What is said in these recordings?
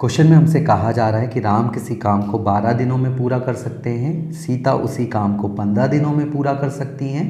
Question में हमसे कहा जा रहा है कि राम किसी काम को 12 दिनों में पूरा कर सकते हैं, सीता उसी काम को 15 दिनों में पूरा कर सकती हैं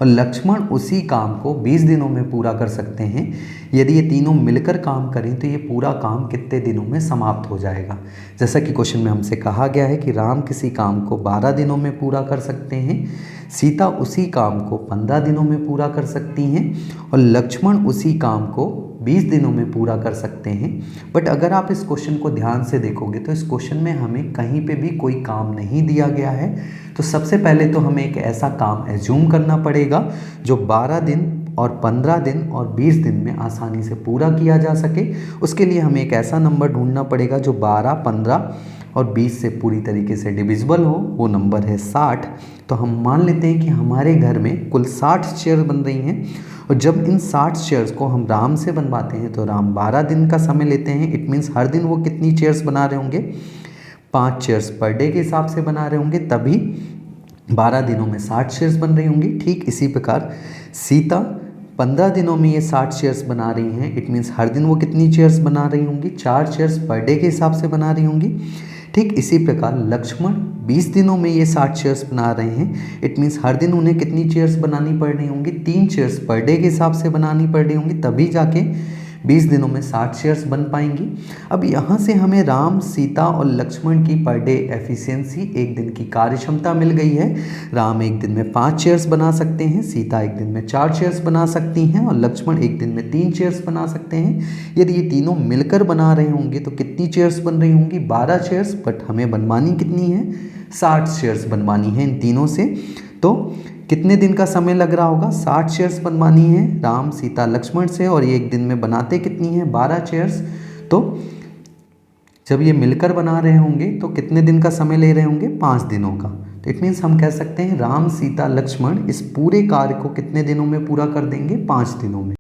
और लक्ष्मण उसी काम को 20 दिनों में पूरा कर सकते हैं। यदि ये तीनों मिलकर काम करें तो ये पूरा काम कितने दिनों में समाप्त हो जाएगा। जैसा कि क्वेश्चन में हमसे कहा गया है कि राम किसी काम को 12 दिनों में पूरा कर सकते हैं, सीता उसी काम को 15 दिनों में पूरा कर सकती हैं और लक्ष्मण उसी काम को 20 दिनों में पूरा कर सकते हैं। बट अगर आप इस क्वेश्चन को ध्यान से देखोगे तो इस क्वेश्चन में हमें कहीं पे भी कोई काम नहीं दिया गया है। तो सबसे पहले तो हमें एक ऐसा काम एज्यूम करना पड़ेगा जो 12 दिन और 15 दिन और 20 दिन में आसानी से पूरा किया जा सके। उसके लिए हमें एक ऐसा नंबर ढूंढना पड़ेगा जो 12, 15 और 20 से पूरी तरीके से डिविजिबल हो। वो नंबर है 60। तो हम मान लेते हैं कि हमारे घर में कुल 60 चेयर बन रही हैं और जब इन 60 चेयर्स को हम राम से बनवाते हैं तो राम 12 दिन का समय लेते हैं। इट मीन्स हर दिन वो कितनी चेयर्स बना रहे होंगे, 5 चेयर्स पर डे के हिसाब से बना रहे होंगे, तभी 12 दिनों में 60 चेयर्स बन रही होंगी। ठीक इसी प्रकार सीता 15 दिनों में ये 60 चेयर्स बना रही हैं। इट मीन्स हर दिन वो कितनी चेयर्स बना रही होंगी, 4 चेयर्स पर डे के हिसाब से बना रही होंगी। ठीक इसी प्रकार लक्ष्मण 20 दिनों में ये 60 चेयर्स बना रहे हैं। इट मीन्स हर दिन उन्हें कितनी चेयर्स बनानी पड़ रही होंगी, 3 चेयर्स पर डे के हिसाब से बनानी पड़ रही होंगी, तभी जाके 20 दिनों में 60 चेयर्स बन पाएंगी। अब यहाँ से हमें राम, सीता और लक्ष्मण की पर डे एफिशिएंसी, एक दिन की कार्य क्षमता मिल गई है। राम एक दिन में 5 चेयर्स बना सकते हैं, सीता एक दिन में 4 चेयर्स बना सकती हैं और लक्ष्मण एक दिन में 3 चेयर्स बना सकते हैं। यदि ये तीनों मिलकर बना रहे होंगे तो कितनी चेयर्स बन रही होंगी, 12 चेयर्स। बट हमें बनवानी कितनी है, 60 चेयर्स बनवानी है इन तीनों से। तो कितने दिन का समय लग रहा होगा, 60 चेयर्स बनवानी है राम, सीता, लक्ष्मण से और ये एक दिन में बनाते कितनी है, 12 चेयर्स। तो जब ये मिलकर बना रहे होंगे तो कितने दिन का समय ले रहे होंगे, 5 दिनों का। तो इट मीन्स हम कह सकते हैं राम, सीता, लक्ष्मण इस पूरे कार्य को कितने दिनों में पूरा कर देंगे, 5 दिनों में।